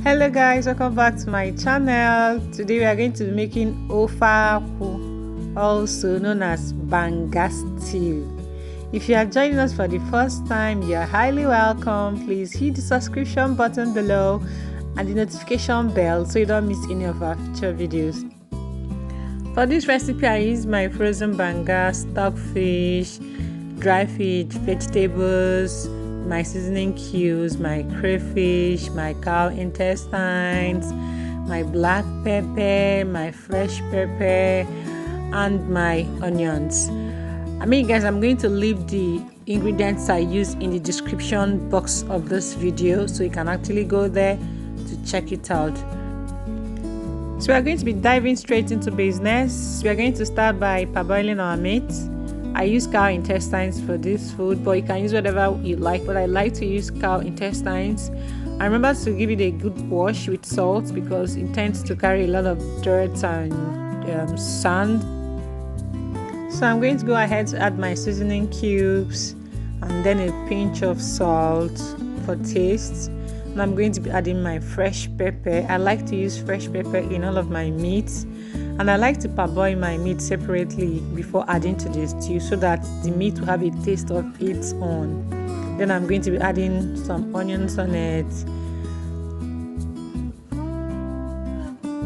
Hello guys, welcome back to my channel. Today we are going to be making Ofeakwu, also known as Banga stew. If you are joining us for the first time, you are highly welcome. Please hit the subscription button below and the notification bell so you don't miss any of our future videos. For this recipe, I use my frozen banga, stockfish, dry fish, vegetables, my seasoning cubes, my crayfish, my cow intestines, my black pepper, my fresh pepper, and my onions. Guys, I'm going to leave the ingredients I use in the description box of this video so you can actually go there to check it out. So we are going to be diving straight into business. We are going to start by parboiling our meat. I use cow intestines for this food, but you can use whatever you like, but I like to use cow intestines. And remember to give it a good wash with salt because it tends to carry a lot of dirt and sand. So I'm going to go ahead to add my seasoning cubes and then a pinch of salt for taste. And I'm going to be adding my fresh pepper. I like to use fresh pepper in all of my meats. And I like to parboil my meat separately before adding to the stew so that the meat will have a taste of its own. Then I'm going to be adding some onions on it.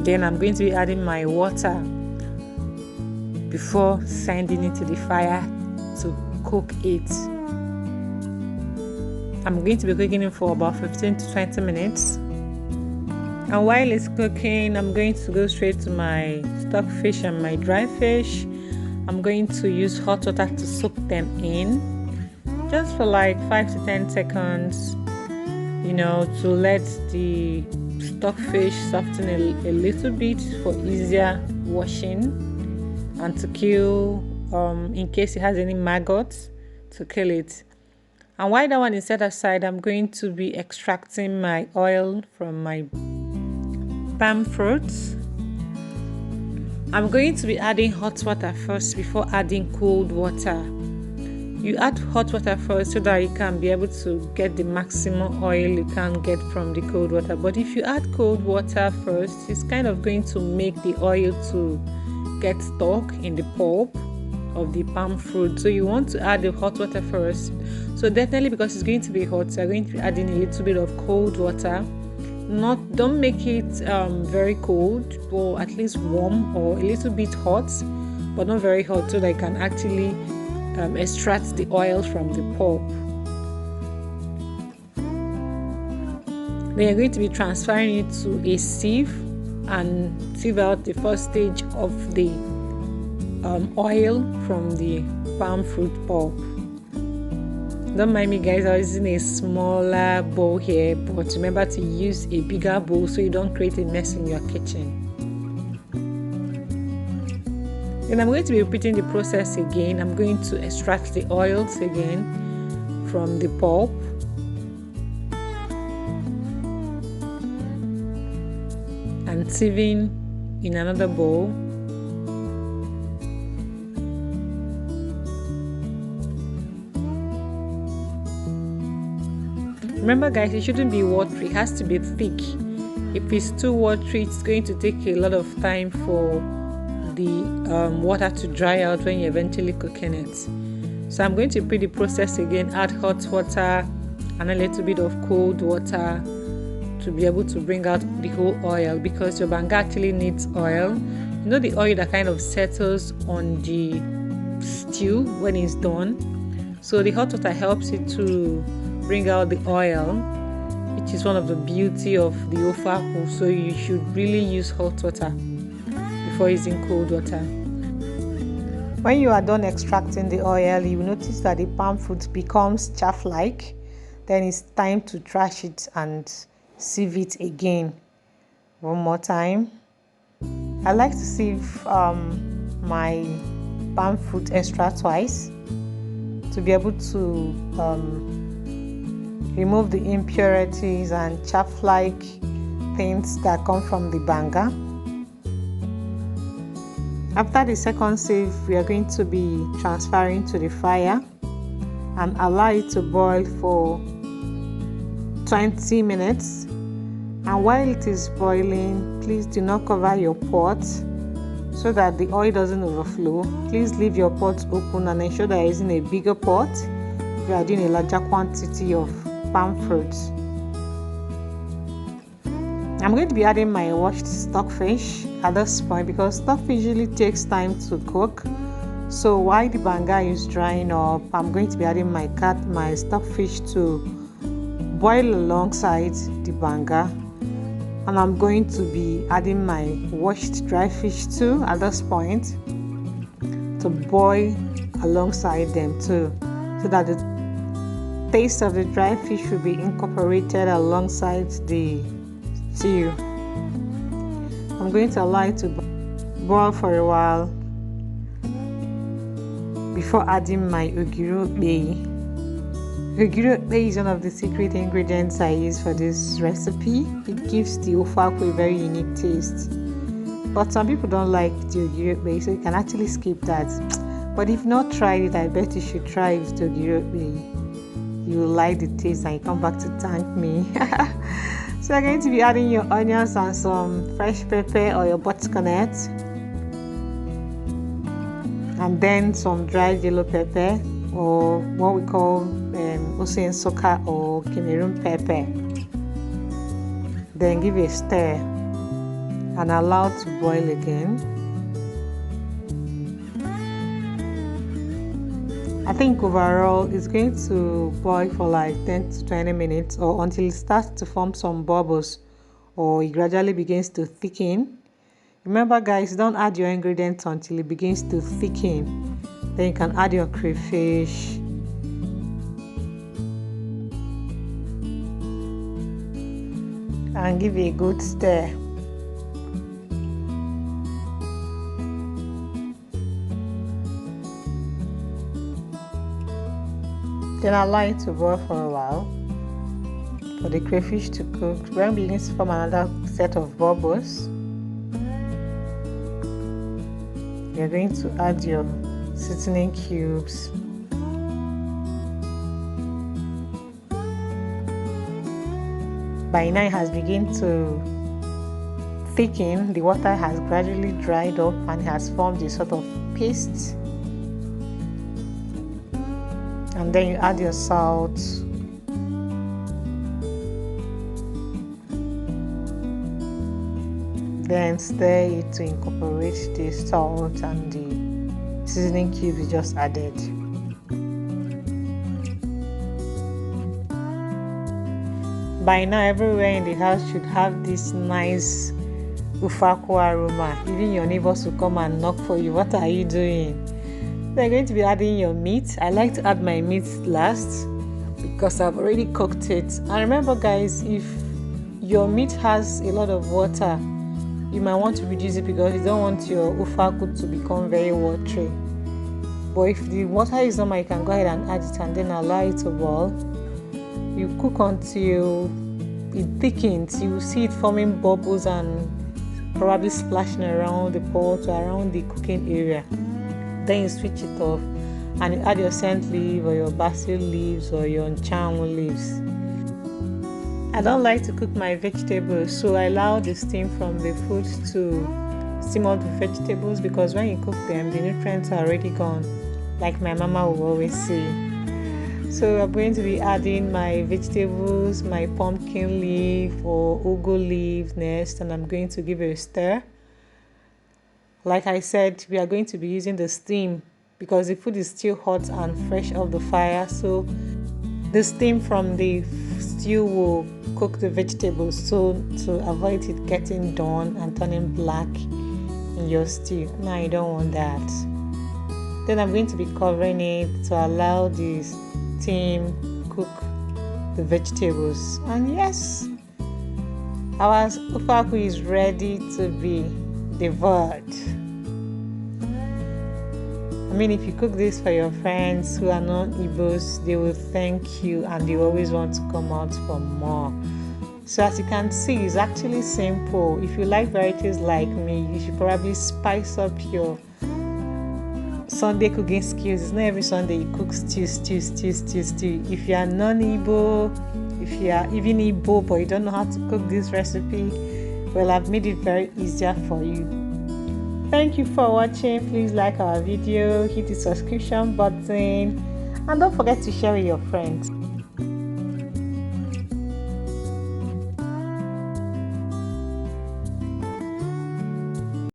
Then I'm going to be adding my water before sending it to the fire to cook it. I'm going to be cooking it for about 15 to 20 minutes. And while it's cooking, I'm going to go straight to my stockfish and my dry fish. I'm going to use hot water to soak them in just for like 5 to 10 seconds, to let the stockfish soften a little bit for easier washing and to kill, in case it has any maggots, to kill it. And while that one is set aside, I'm going to be extracting my oil from my palmfruit. I'm going to be adding hot water first before adding cold water. You add hot water first so that you can be able to get the maximum oil you can get from the cold water. But if you add cold water first, it's kind of going to make the oil to get stuck in the pulp of the palm fruit. So you want to add the hot water first. So definitely, because it's going to be hot, so you're going to be adding a little bit of cold water. Don't make it very cold, or at least warm or a little bit hot, but not very hot, so that you can actually extract the oil from the pulp. Then you're going to be transferring it to a sieve and sieve out the first stage of the oil from the palm fruit pulp. Don't mind me guys, I was using a smaller bowl here, but remember to use a bigger bowl so you don't create a mess in your kitchen. Then I'm going to be repeating the process again. I'm going to extract the oils again from the pulp. And sieving in another bowl. Remember guys, it shouldn't be watery, it has to be thick. If it's too watery, it's going to take a lot of time for the water to dry out when you're eventually cooking it. So I'm going to repeat the process again, add hot water and a little bit of cold water to be able to bring out the whole oil, because your banga actually needs oil. The oil that kind of settles on the stew when it's done. So the hot water helps it to bring out the oil, which is one of the beauty of the Ofeakwu. So you should really use hot water before using cold water. When you are done extracting the oil, you will notice that the palm fruit becomes chaff-like. Then it's time to trash it and sieve it again. One more time. I like to sieve my palm fruit extra twice to be able to remove the impurities and chaff-like things that come from the banga. After the second sieve, we are going to be transferring to the fire and allow it to boil for 20 minutes. And while it is boiling, please do not cover your pot so that the oil doesn't overflow. Please leave your pot open and ensure that you're using a bigger pot if you are doing a larger quantity of palm fruit. I'm going to be adding my washed stockfish at this point because stockfish usually takes time to cook. So while the banga is drying up, I'm going to be adding my stockfish to boil alongside the banga, and I'm going to be adding my washed dry fish too at this point to boil alongside them too, so that the taste of the dry fish will be incorporated alongside the stew. I'm going to allow it to boil for a while before adding my ogiri. Ogiri is one of the secret ingredients I use for this recipe. It gives the Ofeakwu a very unique taste. But some people don't like the ogiri, so you can actually skip that. But if not tried it, I bet you should try it with ogiri. You will like the taste and you come back to thank me. So you're going to be adding your onions and some fresh pepper or your Botch sconnet, and then some dried yellow pepper, or what we call soka or Cameroon pepper. Then give it a stir and allow it to boil again. I think overall it's going to boil for like 10 to 20 minutes or until it starts to form some bubbles or it gradually begins to thicken. Remember guys, don't add your ingredients until it begins to thicken. Then you can add your crayfish. And give it a good stir. Then allow it to boil for a while for the crayfish to cook. When it begins to form another set of bubbles, you're going to add your seasoning cubes. By now it has begun to thicken. The water has gradually dried up and has formed a sort of paste. And then you add your salt, then stir it to incorporate the salt and the seasoning cube you just added. By now everywhere in the house should have this nice Ofeakwu aroma. Even your neighbors will come and knock for you. What are you doing? They're going to be adding your meat. I like to add my meat last because I've already cooked it. And remember guys, if your meat has a lot of water, you might want to reduce it because you don't want your Ofeakwu to become very watery. But if the water is normal, you can go ahead and add it and then allow it to boil. You cook until it thickens. You will see it forming bubbles and probably splashing around the pot or around the cooking area. Then you switch it off and you add your scent leaf or your basil leaves or your nchawu leaves. I don't like to cook my vegetables, so I allow the steam from the food to steam up the vegetables, because when you cook them, the nutrients are already gone, like my mama will always say. So I'm going to be adding my vegetables, my pumpkin leaf or ugu leaf next, and I'm going to give it a stir. Like I said, we are going to be using the steam because the food is still hot and fresh off the fire. So the steam from the stew will cook the vegetables, so to avoid it getting done and turning black in your stew. Now you don't want that. Then I'm going to be covering it to allow the steam cook the vegetables. And yes, our Ofeakwu is ready to be devoured. I mean, if you cook this for your friends who are non-Igbos, they will thank you and they always want to come out for more. So as you can see, it's actually simple. If you like varieties like me, you should probably spice up your Sunday cooking skills. It's not every Sunday you cook stew. If you are non-Igbo, if you are even Igbo but you don't know how to cook this recipe, well, I've made it very easier for you. Thank you for watching. Please like our video, hit the subscription button, and don't forget to share with your friends.